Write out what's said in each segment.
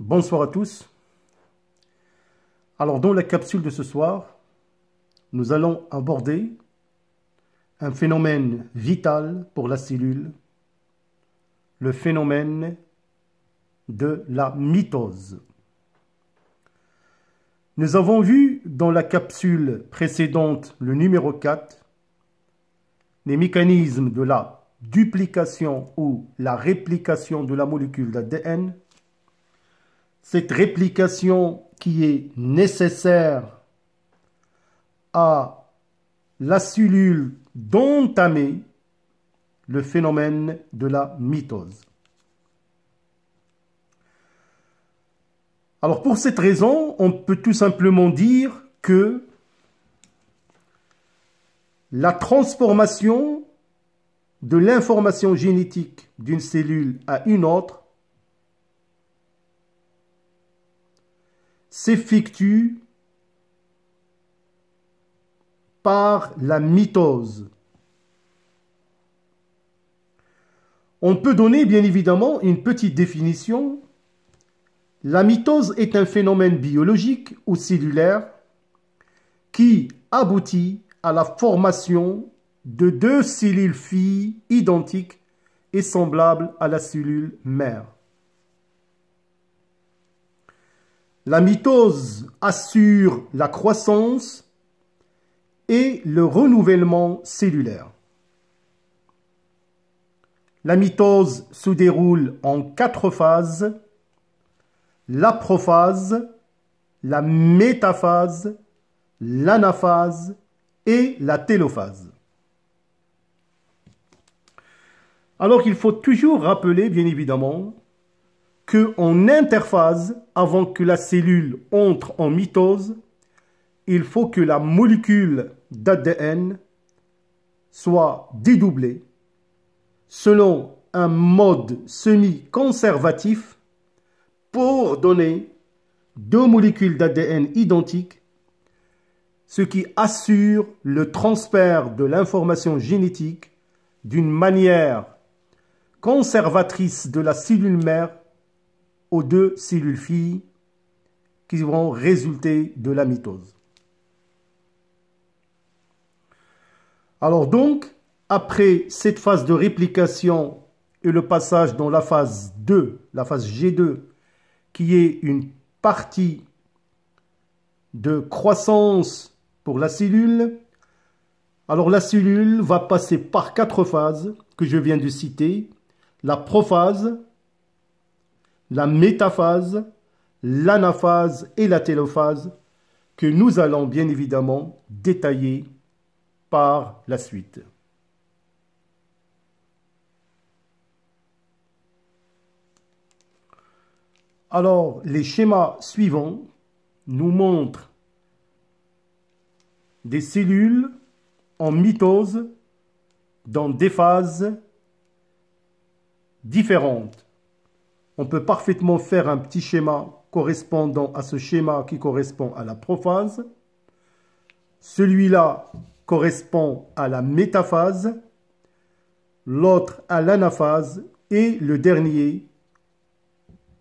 Bonsoir à tous. Alors dans la capsule de ce soir, nous allons aborder un phénomène vital pour la cellule, le phénomène de la mitose. Nous avons vu dans la capsule précédente, le numéro 4, les mécanismes de la duplication ou la réplication de la molécule d'ADN. Cette réplication qui est nécessaire à la cellule d'entamer le phénomène de la mitose. Alors pour cette raison, on peut tout simplement dire que la transformation de l'information génétique d'une cellule à une autre s'effectue par la mitose. On peut donner bien évidemment une petite définition. La mitose est un phénomène biologique ou cellulaire qui aboutit à la formation de deux cellules filles identiques et semblables à la cellule mère. La mitose assure la croissance et le renouvellement cellulaire. La mitose se déroule en 4 phases: la prophase, la métaphase, l'anaphase et la télophase. Alors il faut toujours rappeler, bien évidemment, qu'en interphase, avant que la cellule entre en mitose, il faut que la molécule d'ADN soit dédoublée selon un mode semi-conservatif pour donner 2 molécules d'ADN identiques, ce qui assure le transfert de l'information génétique d'une manière conservatrice de la cellule mère aux 2 cellules filles qui vont résulter de la mitose. Alors donc, après cette phase de réplication et le passage dans la phase 2, la phase G2, qui est une partie de croissance pour la cellule, alors la cellule va passer par 4 phases que je viens de citer: la prophase, la métaphase, l'anaphase et la télophase, que nous allons bien évidemment détailler par la suite. Alors, les schémas suivants nous montrent des cellules en mitose dans des phases différentes. On peut parfaitement faire un petit schéma correspondant à ce schéma qui correspond à la prophase. Celui-là correspond à la métaphase, l'autre à l'anaphase et le dernier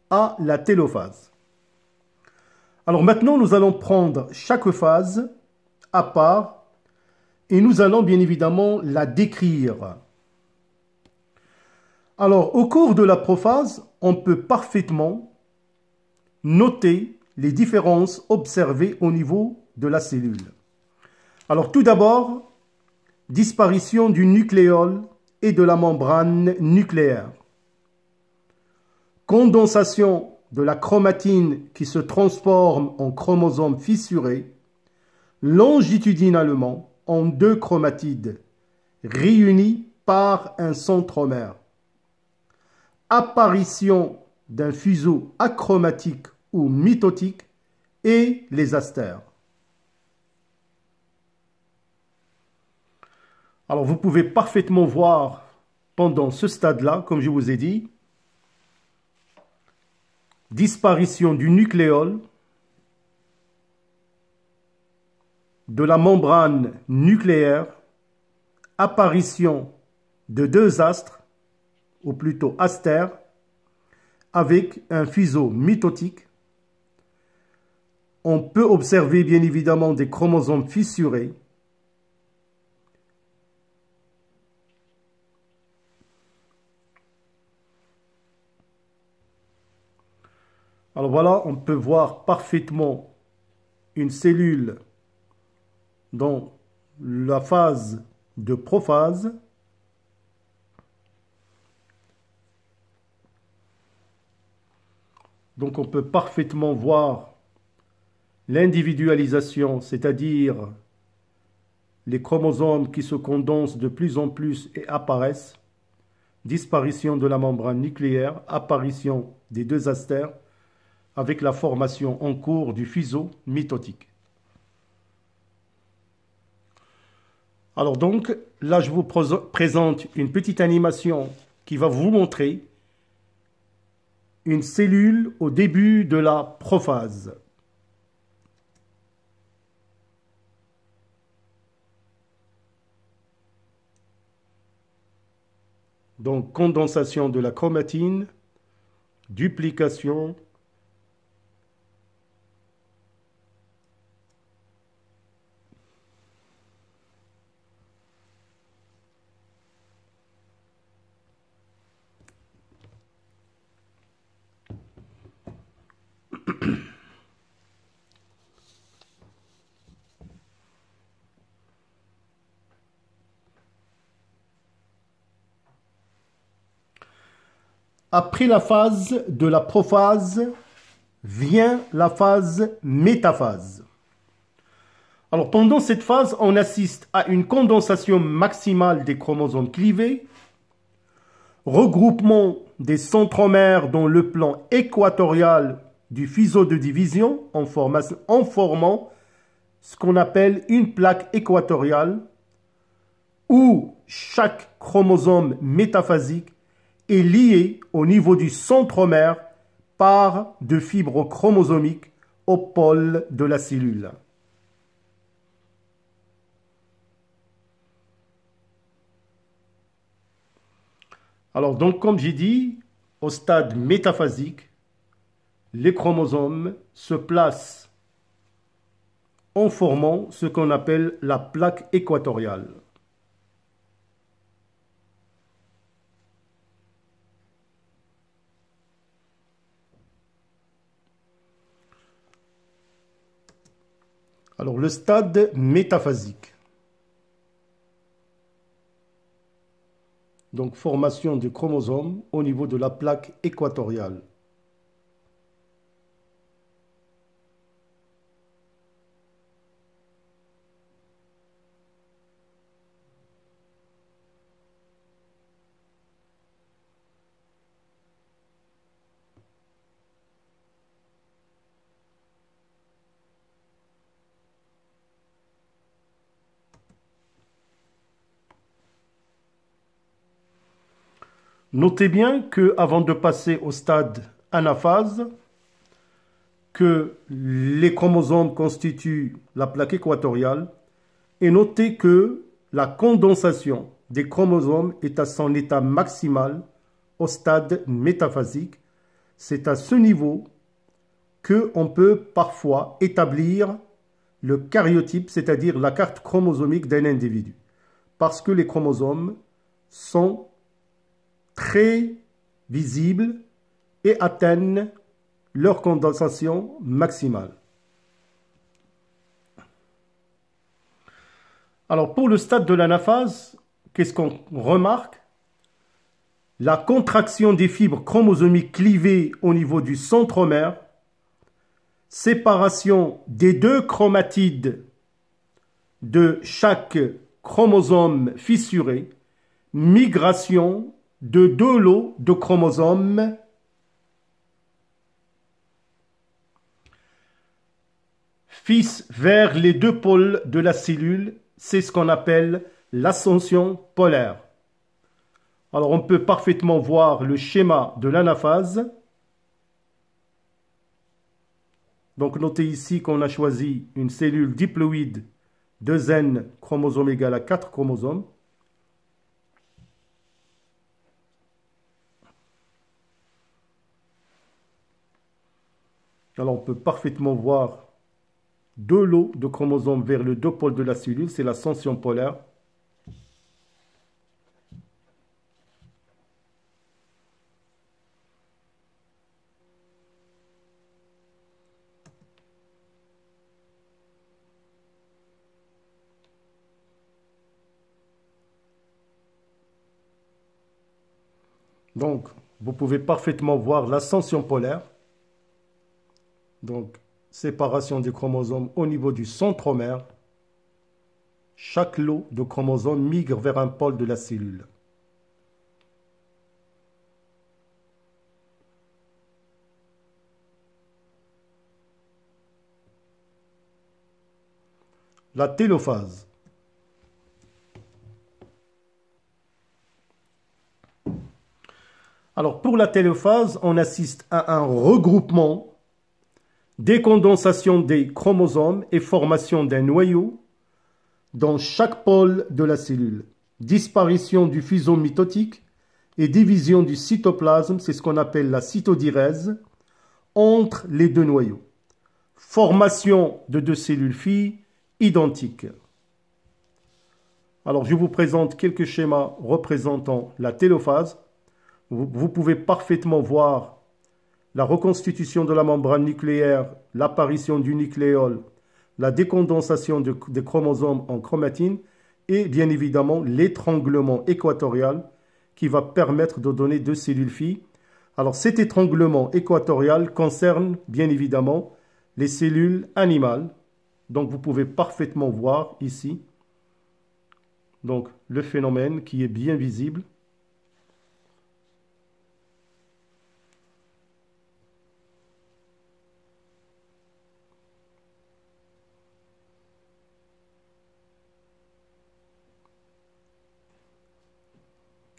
à la télophase. Alors maintenant, nous allons prendre chaque phase à part et nous allons bien évidemment la décrire. Alors, au cours de la prophase, on peut parfaitement noter les différences observées au niveau de la cellule. Alors, tout d'abord, disparition du nucléole et de la membrane nucléaire. Condensation de la chromatine qui se transforme en chromosome fissuré longitudinalement en 2 chromatides réunies par un centromère. Apparition d'un fuseau achromatique ou mitotique et les astères. Alors vous pouvez parfaitement voir pendant ce stade-là, comme je vous ai dit, disparition du nucléole, de la membrane nucléaire, apparition de 2 astres, ou plutôt astères, avec un fuseau mitotique. On peut observer bien évidemment des chromosomes fissurés. Alors voilà, on peut voir parfaitement une cellule dans la phase de prophase. Donc on peut parfaitement voir l'individualisation, c'est-à-dire les chromosomes qui se condensent de plus en plus et apparaissent, disparition de la membrane nucléaire, apparition des deux astères, avec la formation en cours du fuseau mitotique. Alors donc, là je vous présente une petite animation qui va vous montrer une cellule au début de la prophase. Donc, condensation de la chromatine, duplication, après la phase de la prophase vient la phase métaphase. Alors pendant cette phase, on assiste à une condensation maximale des chromosomes clivés, regroupement des centromères dans le plan équatorial du fuseau de division en formant ce qu'on appelle une plaque équatoriale où chaque chromosome métaphasique est lié au niveau du centromère par de fibres chromosomiques au pôle de la cellule. Alors donc, comme j'ai dit, au stade métaphasique, les chromosomes se placent en formant ce qu'on appelle la plaque équatoriale. Alors, le stade métaphasique. Donc, formation du chromosome au niveau de la plaque équatoriale. Notez bien que avant de passer au stade anaphase, que les chromosomes constituent la plaque équatoriale, et notez que la condensation des chromosomes est à son état maximal au stade métaphasique. C'est à ce niveau qu'on peut parfois établir le karyotype, c'est-à-dire la carte chromosomique d'un individu, parce que les chromosomes sont très visibles et atteignent leur condensation maximale. Alors pour le stade de l'anaphase, qu'est-ce qu'on remarque? La contraction des fibres chromosomiques clivées au niveau du centromère, séparation des deux chromatides de chaque chromosome fissuré, migration de deux lots de chromosomes fils vers les deux pôles de la cellule. C'est ce qu'on appelle l'ascension polaire. Alors on peut parfaitement voir le schéma de l'anaphase. Donc notez ici qu'on a choisi une cellule diploïde 2N chromosome égal à 4 chromosomes. Alors, on peut parfaitement voir deux lots de chromosomes vers le deux pôles de la cellule, c'est l'ascension polaire. Donc, vous pouvez parfaitement voir l'ascension polaire. Donc, séparation des chromosomes au niveau du centromère. Chaque lot de chromosomes migre vers un pôle de la cellule. La télophase. Alors, pour la télophase, on assiste à un regroupement, décondensation des chromosomes et formation d'un noyau dans chaque pôle de la cellule. Disparition du fuseau mitotique et division du cytoplasme, c'est ce qu'on appelle la cytodirèse, entre les deux noyaux. Formation de deux cellules filles identiques. Alors, je vous présente quelques schémas représentant la télophase. Vous pouvez parfaitement voir la reconstitution de la membrane nucléaire, l'apparition du nucléole, la décondensation des chromosomes en chromatine et bien évidemment l'étranglement équatorial qui va permettre de donner deux cellules filles. Alors cet étranglement équatorial concerne bien évidemment les cellules animales. Donc vous pouvez parfaitement voir ici donc, le phénomène qui est bien visible.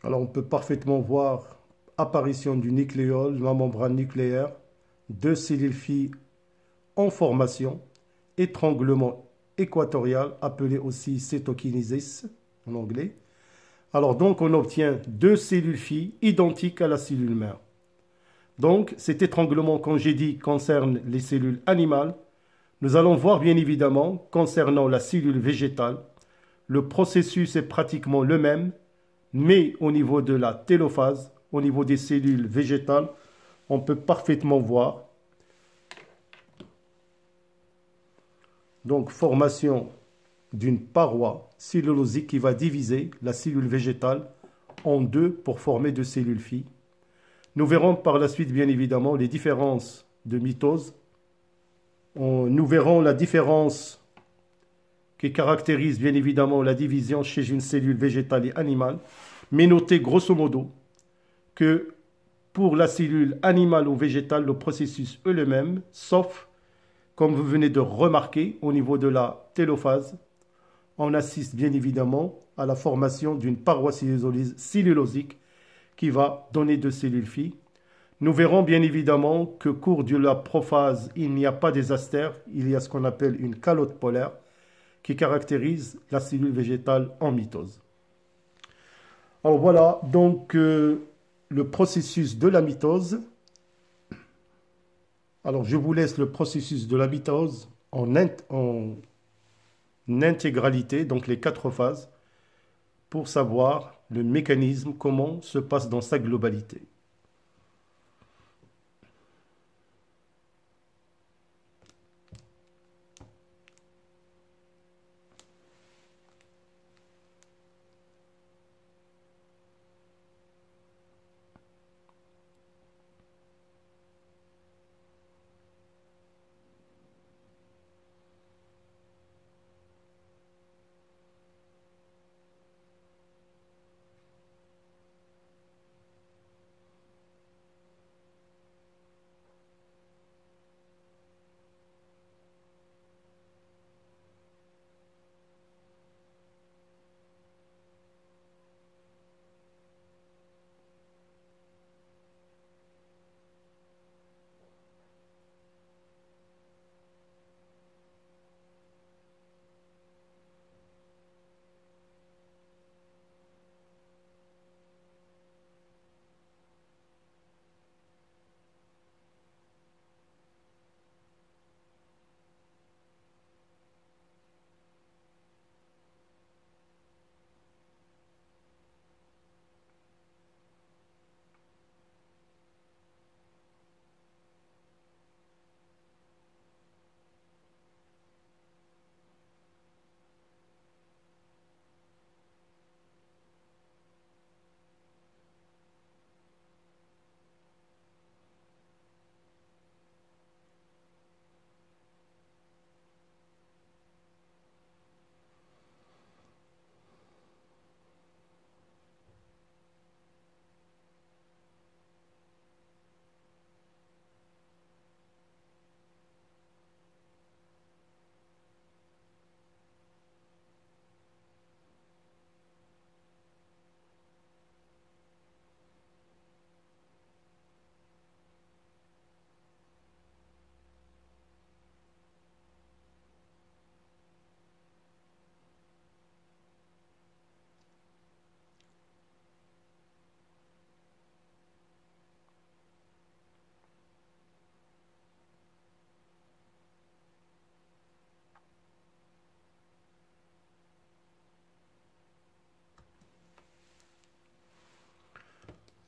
Alors on peut parfaitement voir apparition du nucléole, la membrane nucléaire, deux cellules filles en formation, étranglement équatorial appelé aussi cytokinésis en anglais. Alors donc on obtient deux cellules filles identiques à la cellule mère. Donc cet étranglement, comme j'ai dit, concerne les cellules animales. Nous allons voir bien évidemment concernant la cellule végétale. Le processus est pratiquement le même, mais au niveau de la télophase, au niveau des cellules végétales, on peut parfaitement voir donc formation d'une paroi cellulosique qui va diviser la cellule végétale en deux pour former deux cellules filles. Nous verrons par la suite bien évidemment les différences de mitose. Nous verrons la différence qui caractérise bien évidemment la division chez une cellule végétale et animale. Mais notez grosso modo que pour la cellule animale ou végétale, le processus est le même, sauf, comme vous venez de remarquer, au niveau de la télophase, on assiste bien évidemment à la formation d'une paroi cellulosique qui va donner deux cellules filles. Nous verrons bien évidemment que au cours de la prophase, il n'y a pas des astères, il y a ce qu'on appelle une calotte polaire qui caractérise la cellule végétale en mitose. Alors voilà donc le processus de la mitose. Alors je vous laisse le processus de la mitose en intégralité, donc les quatre phases, pour savoir le mécanisme, comment se passe dans sa globalité.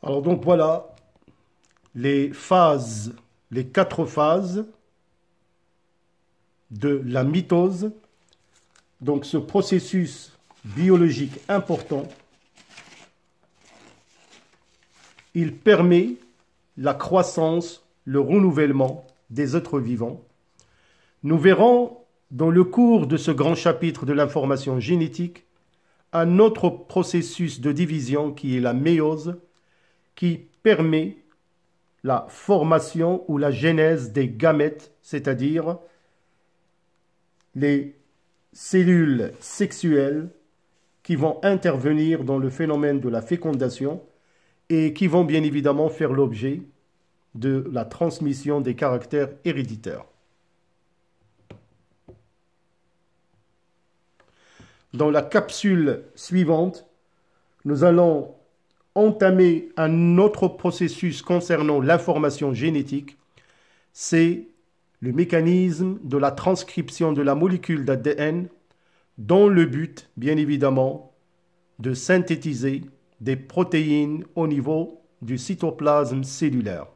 Alors donc voilà les phases, les 4 phases de la mitose. Donc ce processus biologique important, il permet la croissance, le renouvellement des êtres vivants. Nous verrons dans le cours de ce grand chapitre de l'information génétique un autre processus de division qui est la méiose, qui permet la formation ou la genèse des gamètes, c'est-à-dire les cellules sexuelles qui vont intervenir dans le phénomène de la fécondation et qui vont bien évidemment faire l'objet de la transmission des caractères héréditaires. Dans la capsule suivante, nous allons entamer un autre processus concernant l'information génétique. C'est le mécanisme de la transcription de la molécule d'ADN dans le but, bien évidemment, de synthétiser des protéines au niveau du cytoplasme cellulaire.